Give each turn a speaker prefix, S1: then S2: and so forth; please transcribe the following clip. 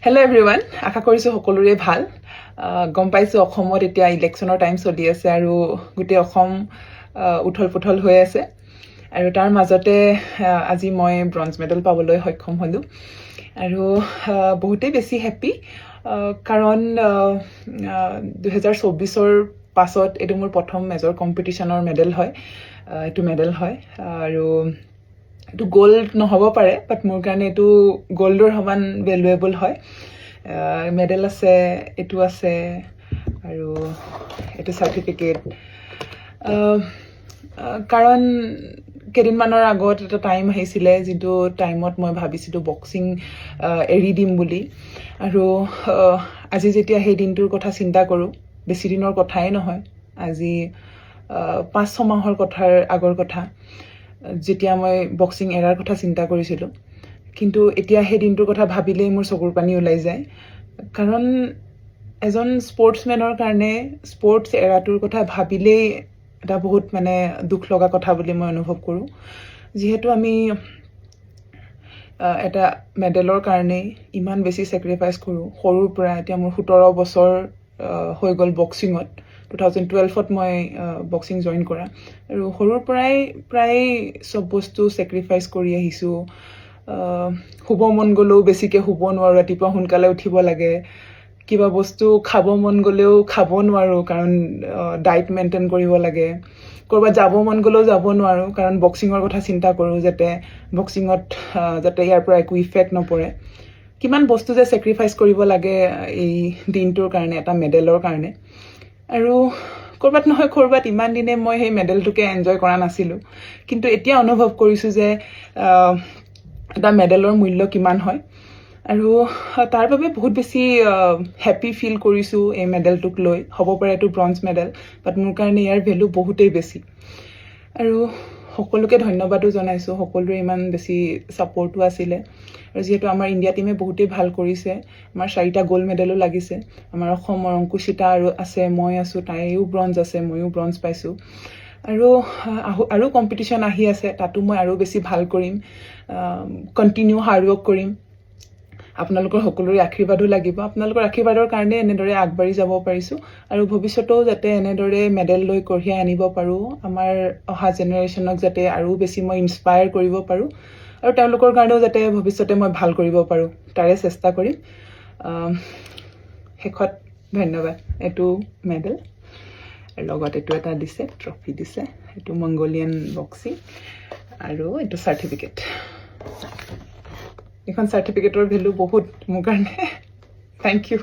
S1: Hello everyone, আশা কৰিছো সকলোৰে ভাল গম পাইছো অসমত এতিয়া ইলেকশ্যনৰ টাইম চলি আছে আৰু গোটেই অসম উঠল-পুঠল হৈ আছে আৰু তাৰ মাজতে আজি মই ব্ৰঞ্জ মেডেল পাবলৈ সক্ষম হলো আৰু বহুতেই বেছি হেপী কাৰণ 2024ৰ পাছত এটো মোৰ প্ৰথম মেজৰ কম্পিটিশনৰ মেডেল হয় এটো মেডেল হয় আৰু এটো গোল্ড নহব পাৰে বাট মোৰ কাৰণে এটো গোল্ডৰ সমান ভ্যালুয়েবল হয় মেডেল আছে এটো আছে আৰু এটো সাৰ্টিফিকেট কাৰণ কেদিনমানৰ আগত এটা টাইম আহিছিলে যেটো টাইমত মই ভাবিছিলো বক্সিং এৰি দিম বুলি আৰু আজি যেতিয়া সেই দিনটোৰ কথা চিন্তা কৰো বেছি দিনৰ কথাই নহয় আজি 5-6 মাহৰ কথাৰ আগৰ কথা যেতিয়া মই বক্সিং এৰাৰ কথা চিন্তা কৰিছিলো কিন্তু এতিয়া সেই দিনটোৰ কথা ভাবিলেই মোৰ চকুৰ পানী ওলাই যায় কাৰণ এজন স্পৰ্টছমেনৰ কাৰণে স্পৰ্টছ এৰাটোৰ কথা ভাবিলেই এটা বহুত মানে দুখ লগা কথা বুলি মই অনুভৱ কৰো যেহেতু আমি এটা মেডেলৰ কাৰণে ইমান বেছি স্যাক্ৰিফাইস কৰো সৰুৰ পৰা এতিয়া মোৰ 17 বছৰ হৈ গল বক্সিংত 2012ত মই বক্সিং জয়েন কৰা আৰু সৰুৰ পৰাই প্ৰায় সব বস্তু স্যাক্ৰিফাইস কৰি আহিছো শুব মন গলেও বেছিকে শুব নোৱাৰো ৰাতিপুৱা সোনকালে উঠিব লাগে কিবা বস্তু খাব মন গলেও খাব নোৱাৰো কাৰণ ডায়েট মেইনটেইন কৰিব লাগে কৰবা যাব মন গলেও যাব নোৱাৰো কাৰণ বক্সিংৰ কথা চিন্তা কৰো যাতে বক্সিংত যাতে ইয়াৰ পৰা একো ইফেক্ট নপৰে কিমান বস্তু যে স্যাক্ৰিফাইস কৰিব লাগে এই দিনটোৰ কাৰণে এটা মেডেলৰ কাৰণে আৰু কৰবাত নহয় কৰবাত ইমান দিনে মই সেই মেডেলটোকে এনজয় কৰা নাছিলো কিন্তু এতিয়া অনুভৱ কৰিছো যে এটা মেডেলৰ মূল্য কিমান হয় আৰু তাৰ বাবে বহুত বেছি হ্যাপি ফিল কৰিছো এই মেডেলটোক লৈ হ'ব পাৰে এটো ব্ৰঞ্জ মেডেল বাট মোৰ কাৰণে ইয়াৰ ভ্যালু বহুতেই বেছি আৰু সকলোকে ধন্যবাদও জনাইছো সকলোৰে ইমান বেছি সাপোৰ্টও আছিলে আৰু যেহেতু আমাৰ ইণ্ডিয়া টিমে বহুতেই ভাল কৰিছে আমাৰ 4টা গোল্ড মেডেলো লাগিছে আমাৰ অসমৰ অংকুশিতা আৰু আছে মই আছো তাইও ব্ৰঞ্জ আছে মইও ব্ৰঞ্জ পাইছো আৰু কম্পিটিশন আহি আছে তাতো মই আৰু বেছি ভাল কৰিম কন্টিনিউ হাৰ্ড ওয়াৰ্ক কৰিম আপোনালোকৰ সকলোৰে আশীৰ্বাদও লাগিব আপোনালোকৰ আশীৰ্বাদৰ কাৰণে এনেদৰে আগবাঢ়ি যাব পাৰিছো আৰু ভৱিষ্যতেও যাতে এনেদৰে মেডেল লৈ কঢ়িয়াই আনিব পাৰো আমাৰ অহা জেনাৰেশনক যাতে আৰু বেছি মই ইনস্পায়াৰ কৰিব পাৰো আৰু তেওঁলোকৰ কাৰণেও যাতে ভৱিষ্যতে মই ভাল কৰিব পাৰো তাৰে চেষ্টা কৰিম হেকত ধন্যবাদ এটো মেডেল লগত এটো এটা দিছে ট্ৰফি দিছে এটো মংগোলিয়ান বক্সিং আৰু এটো সাৰ্টিফিকেট এখন সাৰ্টিফিকেটৰ ভ্যালু বহুত মোৰ কাৰণে থ্যাংক ইউ